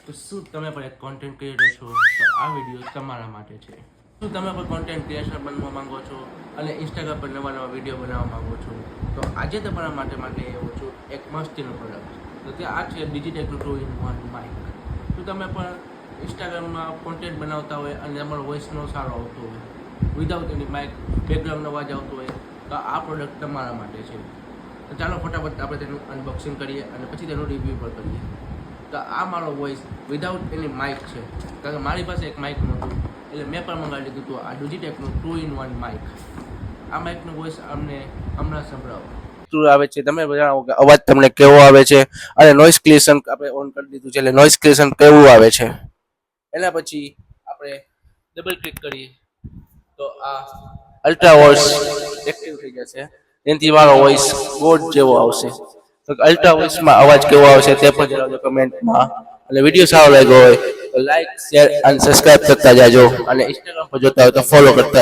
તો શું તમે પણ એક કોન્ટેન્ટ ક્રિએટર છો તો આ વિડીયો તમારા માટે છે. શું તમે પણ કોન્ટેન્ટ ક્રિએટર બનવા માંગો છો અને ઇન્સ્ટાગ્રામ પર નવા નવા વિડીયો બનાવવા માંગો છો તો આજે તમારા માટે આવ્યો છું એક મસ્તીનું પ્રોડક્ટ. તો ત્યાં આ છે ડિજિટેકનો 2-in-1 માઇક. શું તમે પણ ઇન્સ્ટાગ્રામમાં કોન્ટેન્ટ બનાવતા હોય અને તમારો વોઇસનો સારો આવતો હોય વિધાઉટ એની માઇક બેકગ્રાઉન્ડનો અવાજ આવતો હોય તો આ પ્રોડક્ટ તમારા માટે છે. તો ચાલો ફટાફટ આપણે તેનું અનબોક્સિંગ કરીએ અને પછી તેનું રિવ્યૂ પણ કરીએ. તો આ મારો વોઇસ વિધાઉટ એની માઇક છે, કારણ કે મારી પાસે એક માઇક નહોતું એટલે મેં પણ મંગાવી લીધું હતું આ ડિજિટેકનું 2-in-1 માઇક. આ માઇકનો વોઇસ અમને હમણાં સંભળાવો આવે છે. તમે જણાવો કે અવાજ તમને કેવો આવે છે અને નોઇઝ ક્લિયરેશન આપણે ઓન કરી દીધું છે એટલે નોઇઝ ક્લિયરેશન કેવું આવે છે. એના પછી આપણે ડબલ ક્લિક કરીએ તો આ અલ્ટ્રા વોઇસ એક્ટિવ થઈ જશે. એનાથી મારો વોઇસ ગોડ જેવો આવશે. તો અલ્ટ્રા વોઇસમાં અવાજ કેવો આવશે તે પણ જણાવજો કમેન્ટમાં. અને વિડીયો સારો લાગ્યો હોય તો લાઈક, શેર અને સબસ્ક્રાઇબ કરતા જાજો અને ઇન્સ્ટાગ્રામ પર જોતા હોય તો ફોલો કરતા